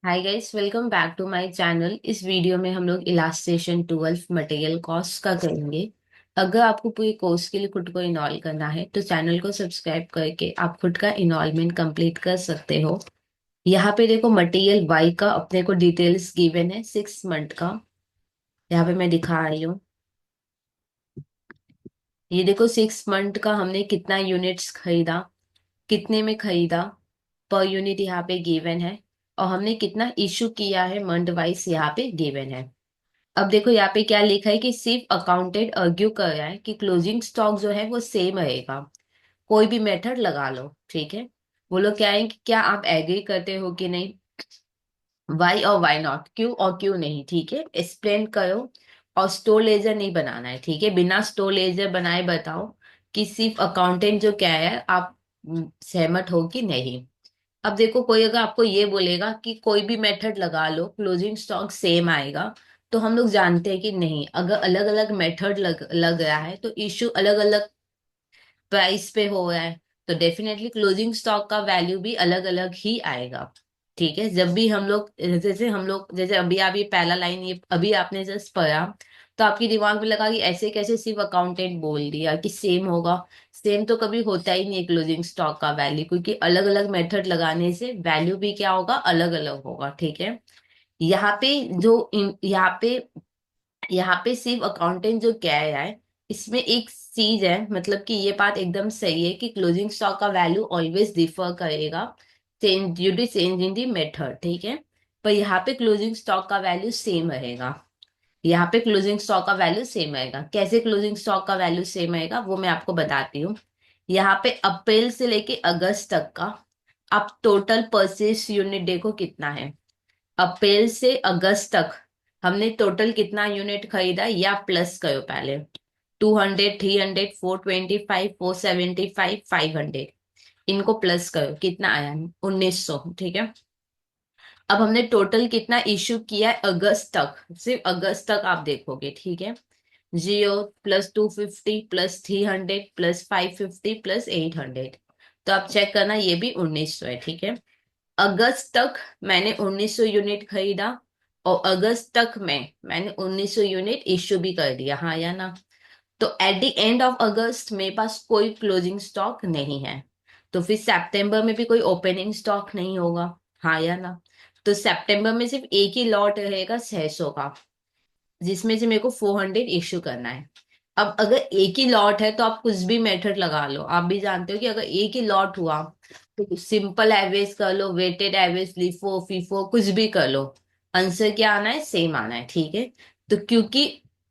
Hi guys, welcome back to my channel. इस video में हम लोग इलास्ट्रेशन 12 मटेरियल कॉस्ट का करेंगे। अगर आपको पूरी कोर्स के लिए खुद को इनॉल करना है तो चैनल को सब्सक्राइब करके आप खुद का इनॉलमेंट कंप्लीट कर सकते हो। यहाँ पे देखो, मटेरियल वाई का अपने को डिटेल्स गिवन है 6 मंथ का। यहाँ पे मैं दिखा रही हूँ। ये देखो, 6 मंथ का हमने कितना यूनिट्स खरीदा, कितने में खरीदा, पर यूनिट यहाँ पे गिवन है। और हमने कितना इशू किया है मंथ वाइज यहाँ पे गिवन है। अब देखो यहाँ पे क्या लिखा है कि सिर्फ अकाउंटेंट अर्ग्यू कर रहा है कि क्लोजिंग स्टॉक जो है वो सेम रहेगा। कोई भी मेथड लगा लो, ठीक है। वो लोग क्या है कि क्या आप एग्री करते हो कि नहीं, वाई और वाई नॉट, क्यों और क्यों नहीं, ठीक है, एक्सप्लेन करो। और स्टोर लेजर नहीं बनाना है, ठीक है, बिना स्टोर लेजर बनाए बताओ कि सिर्फ अकाउंटेंट जो क्या है आप सहमत हो कि नहीं। अब देखो, कोई अगर आपको ये बोलेगा कि कोई भी मेथड लगा लो क्लोजिंग स्टॉक सेम आएगा, तो हम लोग जानते हैं कि नहीं, अगर अलग अलग मेथड लग रहा है तो इश्यू अलग अलग प्राइस पे हो रहा है, तो डेफिनेटली क्लोजिंग स्टॉक का वैल्यू भी अलग अलग ही आएगा। ठीक है, जब भी हम लोग जैसे अभी आप ये पहला लाइन ये अभी आपने जस्ट पढ़ा, तो आपकी दिमाग में लगा कि ऐसे कैसे सिर्फ अकाउंटेंट बोल दिया कि सेम होगा। सेम तो कभी होता ही नहीं है क्लोजिंग स्टॉक का वैल्यू, क्योंकि अलग अलग मेथड लगाने से वैल्यू भी क्या होगा, अलग अलग होगा, ठीक है। यहाँ पे यहाँ पे सिर्फ अकाउंटेंट जो कह रहा है, इसमें एक चीज है, मतलब कि ये बात एकदम सही है कि क्लोजिंग स्टॉक का वैल्यू ऑलवेज डिफर करेगा change due to change in the method, ठीक है। पर यहाँ पे क्लोजिंग स्टॉक का वैल्यू सेम रहेगा। यहाँ पे क्लोजिंग स्टॉक का वैल्यू सेम रहेगा। कैसे क्लोजिंग स्टॉक का वैल्यू सेम रहेगा वो मैं आपको बताती हूँ। यहाँ पे अप्रैल से लेके अगस्त तक का आप टोटल परचेस यूनिट देखो कितना है। अप्रैल से अगस्त तक हमने टोटल कितना यूनिट खरीदा या प्लस करो पहले। 200, 300, 425, 475, 500, इनको प्लस करो, कितना आया, 1900, ठीक है। अब हमने टोटल कितना इश्यू किया है अगस्त तक, सिर्फ अगस्त तक आप देखोगे, ठीक है। जियो प्लस 250 प्लस 300 प्लस 550 प्लस 800, तो आप चेक करना, ये भी 1900 है, ठीक है। अगस्त तक मैंने 1900 यूनिट खरीदा, और अगस्त तक मैंने 1900 यूनिट इश्यू भी कर दिया, हाँ या ना। तो एट द एंड ऑफ अगस्त मेरे पास कोई क्लोजिंग स्टॉक नहीं है, तो फिर सितंबर में भी कोई ओपनिंग स्टॉक नहीं होगा, हाँ या ना। तो सितंबर में सिर्फ एक ही लॉट रहेगा 600 का, जिसमें से मेरे को 400 इश्यू करना है। अब अगर एक ही लॉट है तो आप कुछ भी मेथड लगा लो, आप भी जानते हो कि अगर एक ही लॉट हुआ तो सिंपल एवरेज कर लो, वेटेड एवरेज, लिफो फीफो कुछ भी कर लो, आंसर क्या आना है, सेम आना है, ठीक है। तो क्योंकि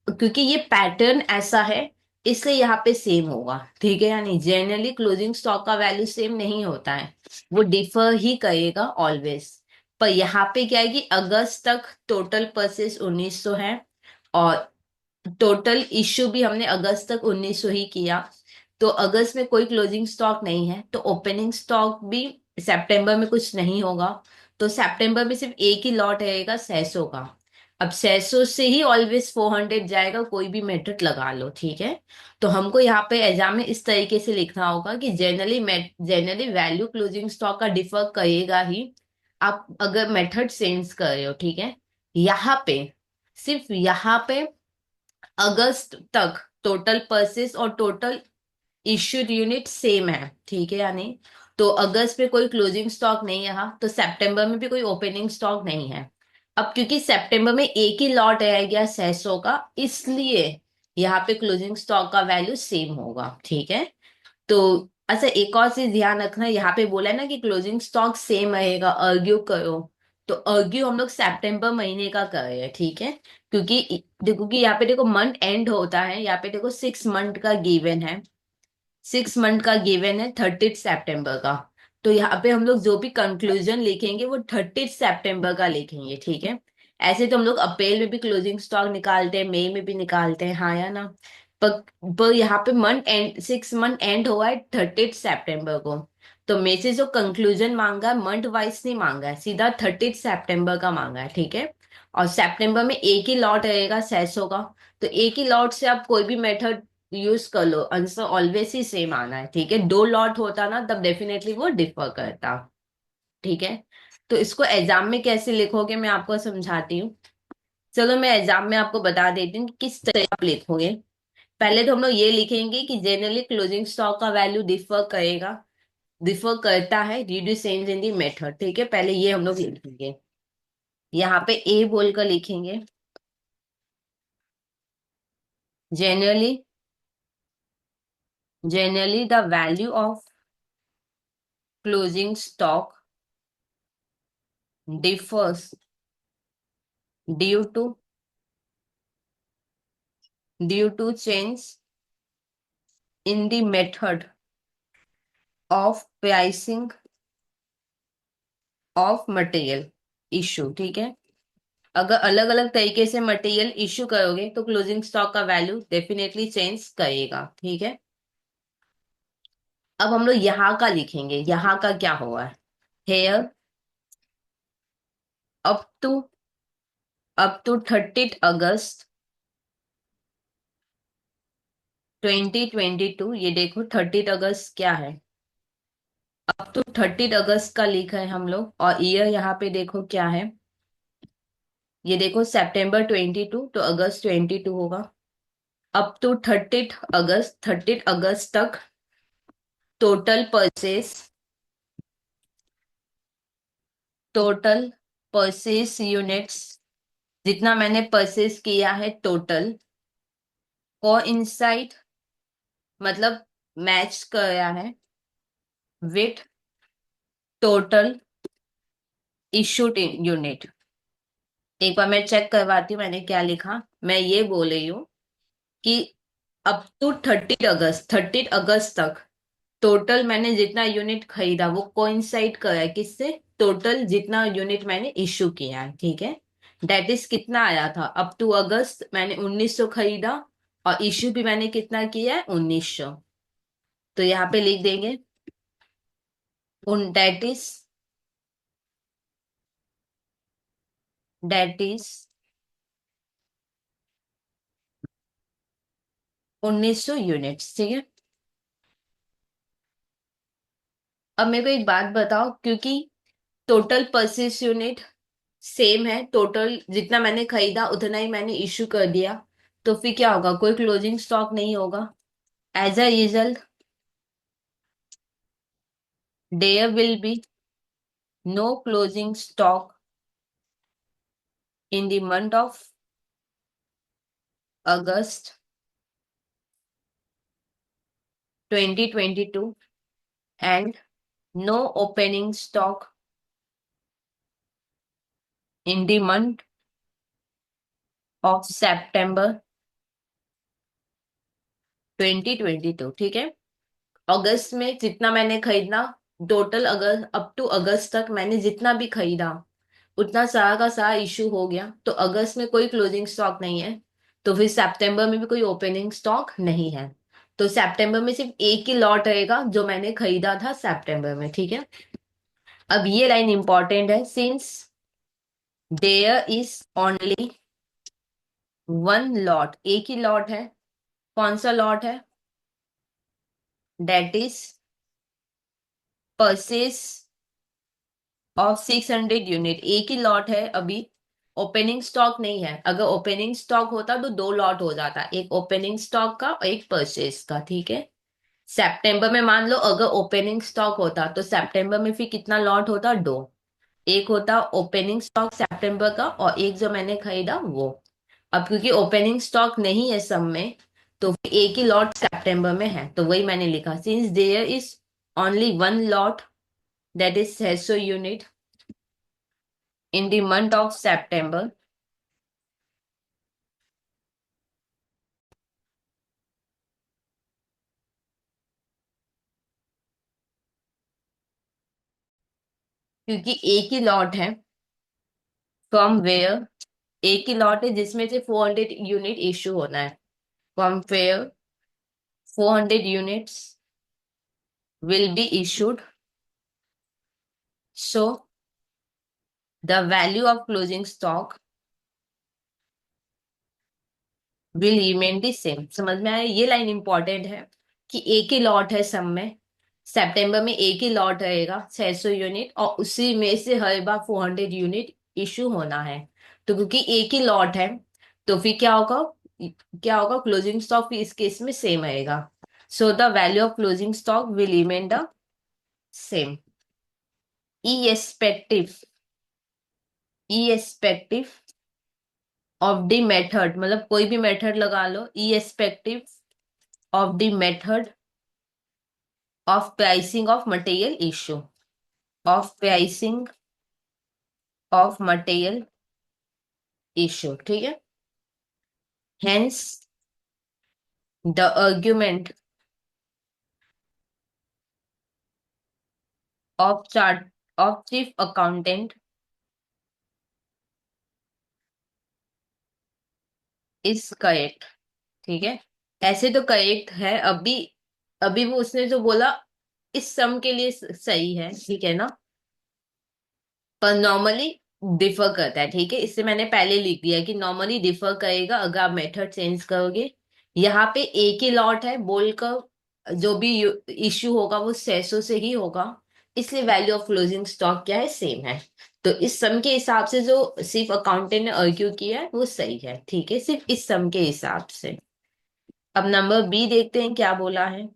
क्योंकि ये पैटर्न ऐसा है, इसलिए यहाँ पे सेम होगा, ठीक है। यानी जनरली क्लोजिंग स्टॉक का वैल्यू सेम नहीं होता है, वो डिफर ही करेगा ऑलवेज। पर यहाँ पे क्या है कि अगस्त तक टोटल परचेस 1900 है, और टोटल इश्यू भी हमने अगस्त तक 1900 ही किया। तो अगस्त में कोई क्लोजिंग स्टॉक नहीं है, तो ओपनिंग स्टॉक भी सितंबर में कुछ नहीं होगा। तो सितंबर में सिर्फ एक ही लॉट रहेगा 600 का। अब 600 से ही ऑलवेज 400 जाएगा, कोई भी मेथड लगा लो, ठीक है। तो हमको यहाँ पे एग्जाम में इस तरीके से लिखना होगा कि जनरली वैल्यू क्लोजिंग स्टॉक का डिफर करेगा ही, आप अगर मेथड चेंज कर रहे हो, ठीक है। यहाँ पे सिर्फ यहाँ पे अगस्त तक टोटल परचेस और टोटल इश्यूड यूनिट सेम है, ठीक है, यानी तो अगस्त में कोई क्लोजिंग स्टॉक नहीं रहा, तो सितंबर में भी कोई ओपनिंग स्टॉक नहीं है। अब क्योंकि सितंबर में एक ही लॉट रह गया 600 का, इसलिए यहाँ पे क्लोजिंग स्टॉक का वैल्यू सेम होगा, ठीक है। तो अच्छा, एक और चीज ध्यान रखना, यहाँ पे बोला है ना कि क्लोजिंग स्टॉक सेम रहेगा, अर्ग्यू करो। तो अर्ग्यू हम लोग सितंबर महीने का कर रहे हैं, ठीक है। देखो कि यहाँ पे देखो मंथ एंड होता है, यहाँ पे देखो 6 मंथ का गिवन है, 6 मंथ का गिवन है 30 सितंबर का। तो यहाँ पे हम लोग जो भी कंक्लूजन लिखेंगे वो 30 सितंबर का लिखेंगे, ठीक है। ऐसे तो हम लोग अप्रैल में भी क्लोजिंग स्टॉक निकालते हैं, मई में भी निकालते हैं, हाँ या ना। पर पर यहाँ पे मंथ एंड 6 मंथ एंड हुआ है 30 सितंबर को। तो मेरे से जो कंक्लूजन मांगा है मंथ वाइज नहीं मांगा है, सीधा 30 सितंबर का मांगा है, ठीक है। और सितंबर में एक ही लॉट रहेगा 600 का, तो एक ही लॉट से आप कोई भी मेथड यूज कर लो, आंसर ऑलवेज ही सेम आना है, ठीक है। दो लॉट होता ना तब डेफिनेटली वो डिफर करता। ठीक है। तो इसको एग्जाम में कैसे लिखोगे मैं आपको समझाती हूँ। चलो मैं एग्जाम में आपको बता देती हूँ कि किस तरह आप लिखोगे। पहले तो हम लोग ये लिखेंगे कि जनरली क्लोजिंग स्टॉक का वैल्यू डिफर करता है due to change in the method. ठीक है, पहले ये हम लोग लिखेंगे। यहाँ पे ए बोलकर लिखेंगे, generally generally the value of closing stock differs due to change in the method of pricing of material issue। ठीक है, अगर अलग अलग तरीके से मटेरियल इश्यू करोगे तो क्लोजिंग स्टॉक का वैल्यू डेफिनेटली चेंज करेगा। ठीक है, अब हम लोग यहाँ का लिखेंगे। यहाँ का क्या हुआ है, हेयर अप टू 30 अगस्त 2022। ये देखो 30 अगस्त क्या है, अप टू 30 अगस्त का लिखा है हम लोग। और ईयर यहाँ पे देखो क्या है, ये देखो सितंबर 22 तो अगस्त 22 होगा। अप टू 30 अगस्त, 30 अगस्त तक total purchase total purchase units, जितना मैंने परचेस किया है टोटल, कोइंसाइड मतलब मैच कराया है विथ टोटल इशूड यूनिट। एक बार मैं चेक करवाती हूँ मैंने क्या लिखा। मैं ये बोल रही हूँ कि अप टू 30 अगस्त, 30 अगस्त तक टोटल मैंने जितना यूनिट खरीदा वो कोइंसाइड करा है किससे, टोटल जितना यूनिट मैंने इश्यू किया है। ठीक है, डेट इज कितना आया था, अप टू अगस्त मैंने 1900 खरीदा और इश्यू भी मैंने कितना किया है, 1900। तो यहाँ पे लिख देंगे उन डेट इज 1900 यूनिट्स। ठीक है, अब मेरे को एक बात बताओ, क्योंकि टोटल परचेस यूनिट सेम है, टोटल जितना मैंने खरीदा उतना ही मैंने इश्यू कर दिया, तो फिर क्या होगा, कोई क्लोजिंग स्टॉक नहीं होगा। As a result there will be no closing stock in the month of August 2022 and no opening stock in the month of September 2022। ठीक है, अगस्त में जितना मैंने खरीदना, टोटल अगस्त अप टू अगस्त तक मैंने जितना भी खरीदा उतना सारा का सारा इश्यू हो गया, तो अगस्त में कोई क्लोजिंग स्टॉक नहीं है। तो फिर सितंबर में भी कोई ओपनिंग स्टॉक नहीं है। तो सितंबर में सिर्फ एक ही लॉट रहेगा जो मैंने खरीदा था सितंबर में। ठीक है, अब ये लाइन इंपॉर्टेंट है, since there is only one lot, एक ही लॉट है। कौन सा लॉट है, that is purchase of 600 unit. एक ही लॉट है अभी, ओपनिंग स्टॉक नहीं है। अगर ओपनिंग स्टॉक होता तो दो लॉट हो जाता, एक ओपनिंग स्टॉक का और एक परचेस का। ठीक है, सितंबर में मान लो अगर ओपनिंग स्टॉक होता तो सितंबर में फिर कितना लॉट होता, दो। एक होता ओपनिंग स्टॉक सितंबर का और एक जो मैंने खरीदा वो। अब क्योंकि ओपनिंग स्टॉक नहीं है सब में, तो फिर एक ही लॉट सितंबर में है, तो वही मैंने लिखा, since there is only one lot that is 600 unit in the month of September, क्योंकि एक ही लॉट है फ्रॉम वेयर, एक ही लॉट है जिसमें से 400 यूनिट इश्यू होना है। From where 400 units will be issued, so the value of closing stock will remain the same। समझ में आया, ये लाइन इंपॉर्टेंट है कि एक ही लॉट है सब में, सितंबर में एक ही लॉट रहेगा 600 यूनिट, और उसी में से हर बार 400 यूनिट इशू होना है। तो क्योंकि एक ही लॉट है, तो फिर क्या होगा, क्लोजिंग स्टॉक भी इस केस में सेम रहेगा। So the value of closing stock will remain the same, irrespective irrespective of the method, मतलब कोई भी मेथड लगा लो, irrespective of the method of pricing of material issue, of pricing of material issue, ठीक है। Hence, the argument of chart of chief accountant is correct, ठीक है। ऐसे तो करेक्ट है अभी, अभी वो उसने जो बोला इस सम के लिए सही है, ठीक है ना। पर नॉर्मली डिफर करता है, ठीक है, इससे मैंने पहले लिख दिया कि नॉर्मली डिफर करेगा अगर आप मेथड चेंज करोगे। यहाँ पे एक ही लॉट है बोलकर जो भी इश्यू होगा वो 600 से ही होगा, इसलिए वैल्यू ऑफ क्लोजिंग स्टॉक क्या है, सेम है। तो इस सम के हिसाब से जो सिर्फ अकाउंटेंट ने आर्ग्यू किया है वो सही है, ठीक है, सिर्फ इस सम के हिसाब से। अब नंबर बी देखते हैं क्या बोला है।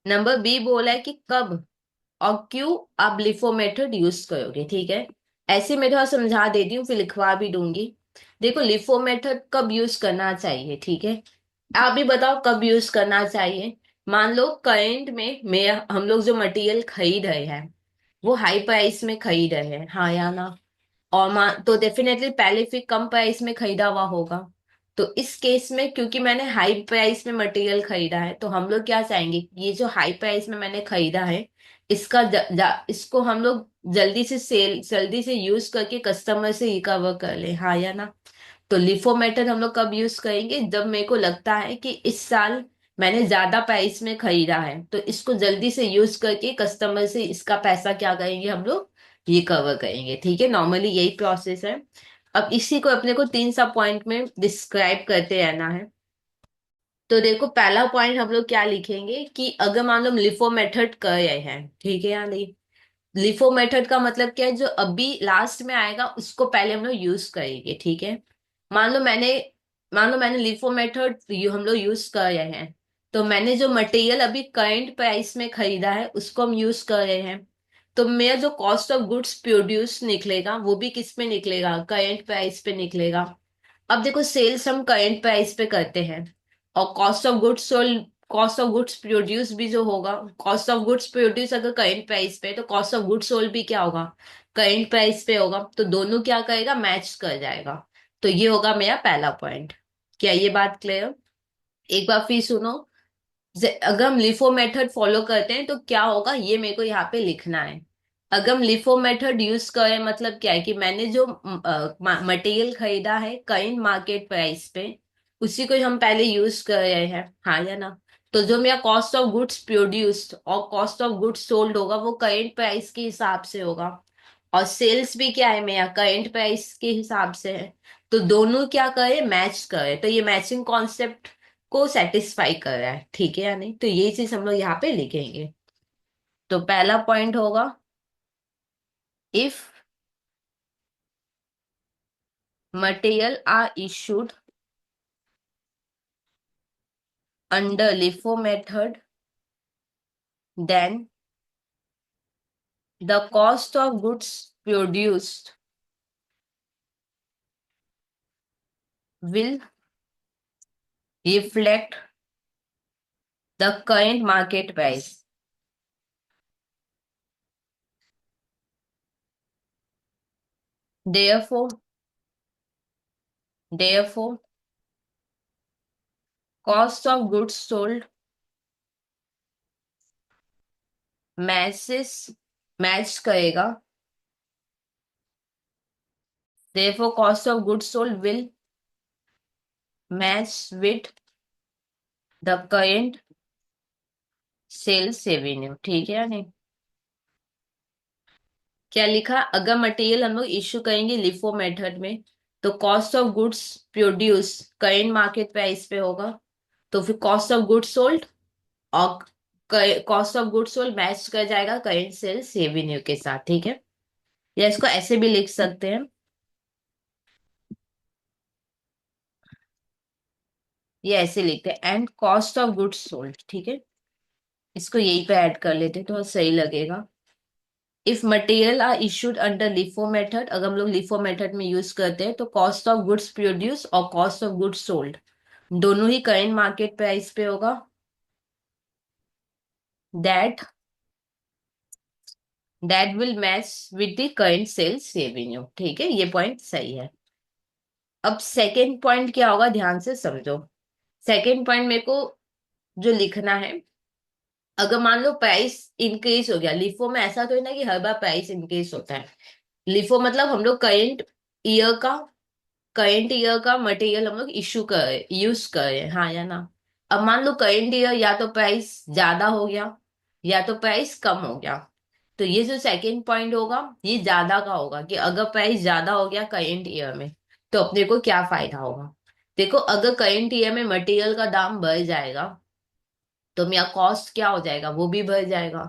नंबर बी बोला है कि कब और क्यों आप लिफो मेथड यूज करोगे, ठीक है। ऐसे मैं थोड़ा समझा देती हूँ, फिर लिखवा भी दूंगी। देखो, लिफो मेथड कब यूज करना चाहिए, ठीक है। आप भी बताओ कब यूज करना चाहिए। मान लो करंट में हम लोग जो मटेरियल खरीद रहे हैं वो हाई प्राइस में खरीद रहे हैं, हाँ या ना। और तो डेफिनेटली पहले फिर कम प्राइस में खरीदा हुआ होगा। तो इस केस में क्योंकि मैंने हाई प्राइस में मटेरियल खरीदा है, तो हम लोग क्या चाहेंगे, ये जो हाई प्राइस में मैंने खरीदा है इसका इसको हम लोग जल्दी से यूज करके कस्टमर से रिकवर कर ले, हाँ या ना। तो लिफो मेथड हम लोग कब यूज करेंगे, जब मेरे को लगता है कि इस साल मैंने ज्यादा प्राइस में खरीदा है, तो इसको जल्दी से यूज करके कस्टमर से इसका पैसा क्या करेंगे हम लोग, ये कवर करेंगे, ठीक है। नॉर्मली यही प्रोसेस है। अब इसी को अपने को तीन सब पॉइंट में डिस्क्राइब करते रहना है। तो देखो, पहला पॉइंट हम लोग क्या लिखेंगे कि अगर मान लो हम लिफो मेथड कर रहे हैं, ठीक है या नहीं। लिफो मेथड का मतलब क्या है, जो अभी लास्ट में आएगा उसको पहले हम लोग यूज करेंगे, ठीक है। मान लो मैंने मान लो मैंने लिफो मेथड हम लोग यूज कर रहे हैं, तो मैंने जो मटेरियल अभी करंट प्राइस में खरीदा है उसको हम यूज कर रहे हैं। तो मेरा जो कॉस्ट ऑफ गुड्स प्रोड्यूस निकलेगा वो भी किस पे निकलेगा, करंट प्राइस पे निकलेगा। अब देखो, सेल्स हम करंट प्राइस पे करते हैं, और कॉस्ट ऑफ गुड्स प्रोड्यूस भी जो होगा, कॉस्ट ऑफ गुड्स प्रोड्यूस अगर करंट प्राइस पे है, तो कॉस्ट ऑफ गुड्स सोल्ड भी क्या होगा, करंट प्राइस पे होगा। तो दोनों क्या करेगा, मैच कर जाएगा। तो ये होगा मेरा पहला पॉइंट। क्या ये बात क्लियर? एक बार फिर सुनो। अगर हम लिफो मेथड फॉलो करते हैं तो क्या होगा, ये मेरे को यहाँ पे लिखना है। अगर हम लिफो मेथड यूज करें, मतलब क्या है कि मैंने जो मटेरियल खरीदा है करंट मार्केट प्राइस पे, उसी को हम पहले यूज कर रहे हैं, हाँ या ना। तो जो मेरा कॉस्ट ऑफ गुड्स प्रोड्यूस्ड और कॉस्ट ऑफ गुड्स सोल्ड होगा वो करंट प्राइस के हिसाब से होगा। और सेल्स भी क्या है, मेरा करंट प्राइस के हिसाब से है। तो दोनों क्या करे, मैच करे। तो ये मैचिंग कॉन्सेप्ट को सेटिस्फाई कर रहा है, ठीक है या नहीं। तो ये चीज हम लोग यहाँ पे लिखेंगे। तो पहला पॉइंट होगा, if material are issued under LIFO method, then the cost of goods produced will reflect the current market price. Therefore, therefore, cost of goods sold matches match करेगा। Therefore, cost of goods sold will match with the current sales revenue, ठीक है या नहीं। क्या लिखा, अगर material हम लोग इश्यू करेंगे लिफो मेथड में, तो cost of goods produce current market price पे होगा, तो फिर कॉस्ट ऑफ गुड्स सोल्ड और cost of goods sold match कर जाएगा करेंट सेल्स रेवेन्यू के साथ, ठीक है। या इसको ऐसे भी लिख सकते हैं, ये ऐसे लिखते हैं and cost of goods sold, ठीक है। इसको यही पे ऐड कर लेते हैं तो सही लगेगा। If material are issued under LIFO method, अगर हम लोग लिफो मेथड में यूज करते हैं तो कॉस्ट ऑफ गुड्स प्रोड्यूस और कॉस्ट ऑफ गुड्स सोल्ड दोनों ही करेंट मार्केट प्राइस पे होगा। That that will match with the current sales revenue, ठीक है, ये पॉइंट सही है। अब सेकेंड पॉइंट क्या होगा, ध्यान से समझो। सेकेंड पॉइंट मेरे को जो लिखना है, अगर मान लो प्राइस इंक्रीज हो गया, लिफो में ऐसा तो है ना कि हर बार प्राइस इंक्रीज होता है। लिफो मतलब हम लोग करेंट ईयर का मटेरियल हम लोग इश्यू कर यूज कर रहे हैं, हाँ या ना। अब मान लो करेंट ईयर या तो प्राइस ज्यादा हो गया या तो प्राइस कम हो गया, तो ये जो सेकंड पॉइंट होगा ये ज्यादा का होगा कि अगर प्राइस ज्यादा हो गया करेंट ईयर में तो अपने को क्या फायदा होगा। देखो, अगर करेंट ईयर में मटेरियल का दाम बढ़ जाएगा तो मेरा कॉस्ट क्या हो जाएगा, वो भी बढ़ जाएगा,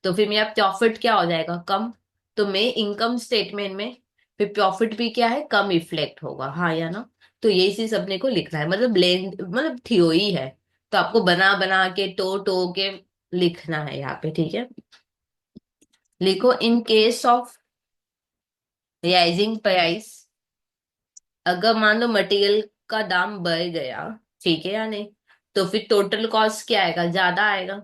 तो फिर मेरा प्रॉफिट क्या हो जाएगा, कम। तो मेरे इनकम स्टेटमेंट में फिर प्रॉफिट भी क्या है, कम रिफ्लेक्ट होगा, हाँ या ना। तो यही चीज अपने को लिखना है, मतलब ब्लेंड मतलब थ्योरी है, तो आपको बना बना के टो के लिखना है यहाँ पे, ठीक है। लिखो in case of rising price, अगर मान लो मटेरियल का दाम बढ़ गया, ठीक है या नहीं, तो फिर टोटल कॉस्ट क्या आएगा, ज्यादा आएगा,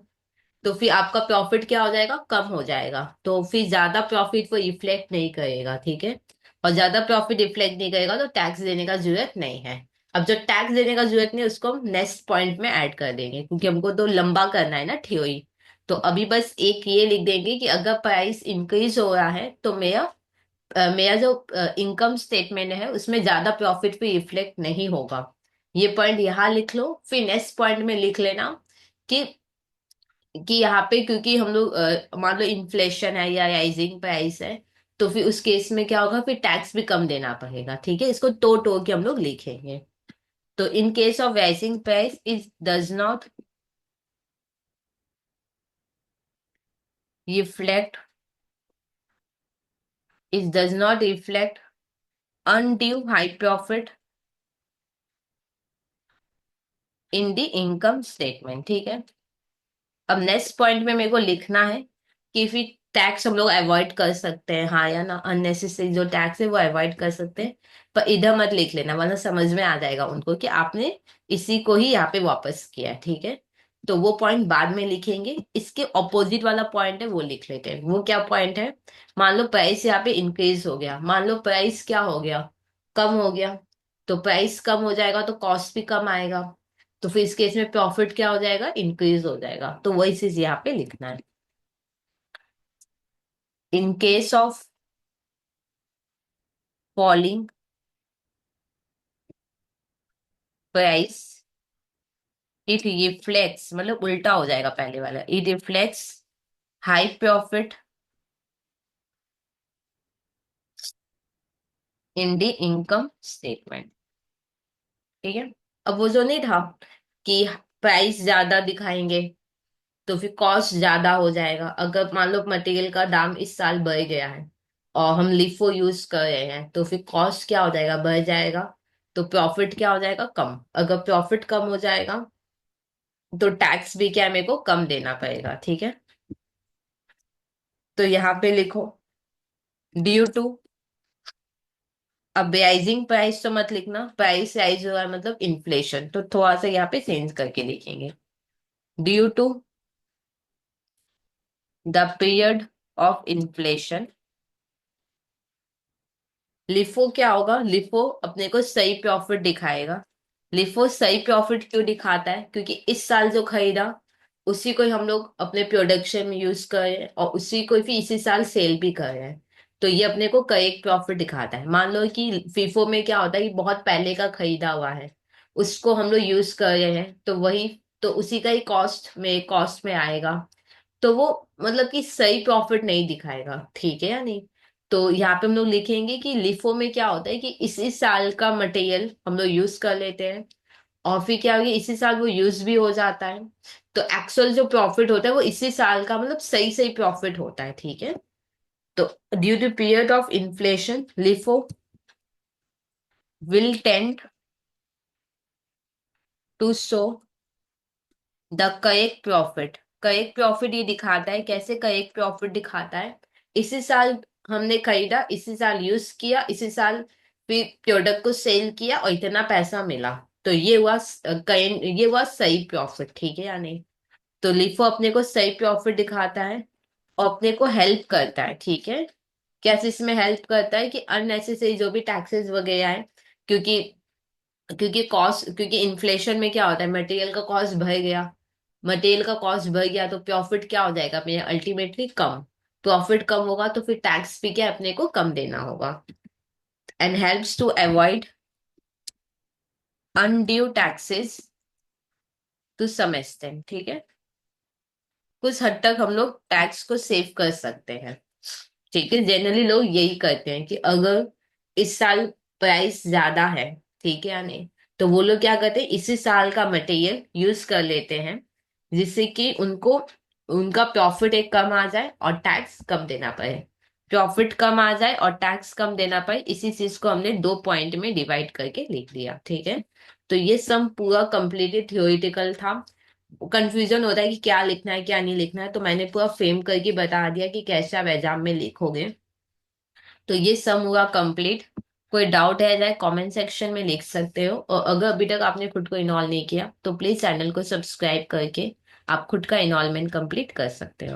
तो फिर आपका प्रॉफिट क्या हो जाएगा, कम हो जाएगा, तो फिर ज्यादा प्रॉफिट वो रिफ्लेक्ट नहीं करेगा, ठीक है। और ज्यादा प्रॉफिट रिफ्लेक्ट नहीं करेगा तो टैक्स देने का जरूरत नहीं है। अब जो टैक्स देने का जरूरत नहीं उसको हम नेक्स्ट पॉइंट में ऐड कर देंगे, क्योंकि हमको तो लंबा करना है ना थ्योरी। तो अभी बस एक ये लिख देंगे कि अगर प्राइस इंक्रीज हो रहा है तो मेरा जो इनकम स्टेटमेंट है उसमें ज्यादा प्रॉफिट भी रिफ्लेक्ट नहीं होगा। ये पॉइंट यहाँ लिख लो, फिर नेक्स्ट पॉइंट में लिख लेना कि यहाँ पे क्योंकि हम लोग मान लो इन्फ्लेशन है या राइजिंग प्राइस है, तो फिर उस केस में क्या होगा, फिर टैक्स भी कम देना पड़ेगा, ठीक है। इसको टो के हम लोग लिखेंगे। तो in case of rising price reflect it does not reflect undue high profit in the income statement, ठीक है। अब नेक्स्ट पॉइंट में मेरे को लिखना है कि फिर टैक्स हम लोग अवॉइड कर सकते हैं, हाँ या ना, अननेसेसरी जो टैक्स है वो अवॉइड कर सकते हैं। पर इधर मत लिख लेना वरना समझ में आ जाएगा उनको कि आपने इसी को ही यहाँ पे वापस किया है, ठीक है। तो वो पॉइंट बाद में लिखेंगे, इसके ऑपोजिट वाला पॉइंट है वो लिख लेते हैं। वो क्या पॉइंट है, मान लो प्राइस यहाँ पे इंक्रीज हो गया, मान लो प्राइस क्या हो गया, कम हो गया, तो प्राइस कम हो जाएगा तो कॉस्ट भी कम आएगा, तो फिर इस केस में प्रॉफिट क्या हो जाएगा, इंक्रीज हो जाएगा, तो वही चीज यहाँ पे लिखना है। In case of falling price it reflects, मतलब उल्टा हो जाएगा पहले वाला, it reflects high profit in the income statement, ठीक है। अब वो जो नहीं था कि प्राइस ज्यादा दिखाएंगे तो फिर कॉस्ट ज्यादा हो जाएगा, अगर मान लो मटेरियल का दाम इस साल बढ़ गया है और हम लिफो यूज कर रहे हैं तो फिर कॉस्ट क्या हो जाएगा, बढ़ जाएगा, तो प्रॉफिट क्या हो जाएगा, कम। अगर प्रॉफिट कम हो जाएगा तो टैक्स भी क्या है, मेरे को कम देना पड़ेगा, ठीक है। तो यहाँ पे लिखो ड्यू टू, अब राइजिंग प्राइस तो मत लिखना, प्राइस राइज हुआ है मतलब इन्फ्लेशन, तो थोड़ा सा यहाँ पे चेंज करके लिखेंगे। Due to the period of inflation, LIFO क्या होगा, लिफो अपने को सही प्रॉफिट दिखाएगा। लिफो सही प्रॉफिट क्यों दिखाता है, क्योंकि इस साल जो खरीदा उसी को ही हम लोग अपने प्रोडक्शन में यूज कर रहे हैं और उसी को ही फिर इसी साल सेल भी कर रहे हैं, तो ये अपने को करेक्ट प्रॉफिट दिखाता है। मान लो कि फीफो में क्या होता है कि बहुत पहले का खरीदा हुआ है, उसको हम लोग यूज कर रहे हैं, तो वही, तो उसी का ही कॉस्ट में आएगा, तो वो मतलब कि सही प्रॉफिट नहीं दिखाएगा, ठीक है या नहीं। तो यहाँ पे हम लोग लिखेंगे कि लिफो में क्या होता है कि इसी साल का मटेरियल हम लोग यूज कर लेते हैं, और फिर क्या होगी इसी साल वो यूज भी हो जाता है। तो एक्चुअल जो प्रॉफिट होता है वो इसी साल का मतलब सही सही प्रॉफिट होता है, ठीक है। तो due to period of inflation LIFO will tend to show the correct profit. Correct profit ये दिखाता है, कैसे करेक्ट प्रॉफिट दिखाता है, इसी साल हमने खरीदा, इसी साल यूज किया, इसी साल फिर प्रोडक्ट को सेल किया और इतना पैसा मिला। तो ये हुआ करेंट, ये हुआ सही प्रॉफिट, ठीक है या नहीं। तो लिफो अपने को सही प्रॉफिट दिखाता है और अपने को हेल्प करता है, ठीक है। कैसे इसमें हेल्प करता है कि अननेसेसरी जो भी टैक्सेस वगैरह है, क्योंकि क्योंकि इन्फ्लेशन में क्या होता है, मटेरियल का कॉस्ट बढ़ गया, मटेरियल का कॉस्ट बढ़ गया तो प्रॉफिट क्या हो जाएगा मेरा, अल्टीमेटली कम। प्रॉफिट कम होगा तो फिर टैक्स भी क्या अपने को कम देना होगा। And helps to avoid undue taxes to some extent, ठीक है। कुछ हद तक हम लोग टैक्स को सेव कर सकते हैं, ठीक है। जनरली लोग यही करते हैं कि अगर इस साल प्राइस ज्यादा है, ठीक है या नहीं, तो वो लोग क्या करते हैं इसी साल का मटेरियल यूज कर लेते हैं, जिससे कि उनको उनका प्रॉफिट एक कम आ जाए और टैक्स कम देना पड़े। प्रॉफिट कम आ जाए और टैक्स कम देना पड़े, इसी चीज को हमने दो पॉइंट में डिवाइड करके लिख दिया, ठीक है। तो ये सम पूरा कंप्लीटली थ्योरेटिकल था। कंफ्यूजन होता है कि क्या लिखना है क्या नहीं लिखना है, तो मैंने पूरा फ्रेम करके बता दिया कि कैसे आप एग्जाम में लिखोगे। तो ये सम हुआ कंप्लीट। कोई डाउट है जाए कमेंट सेक्शन में लिख सकते हो, और अगर अभी तक आपने खुद को इन्वॉल्व नहीं किया तो प्लीज चैनल को सब्सक्राइब करके आप खुद का इन्वॉल्वमेंट कंप्लीट कर सकते हो।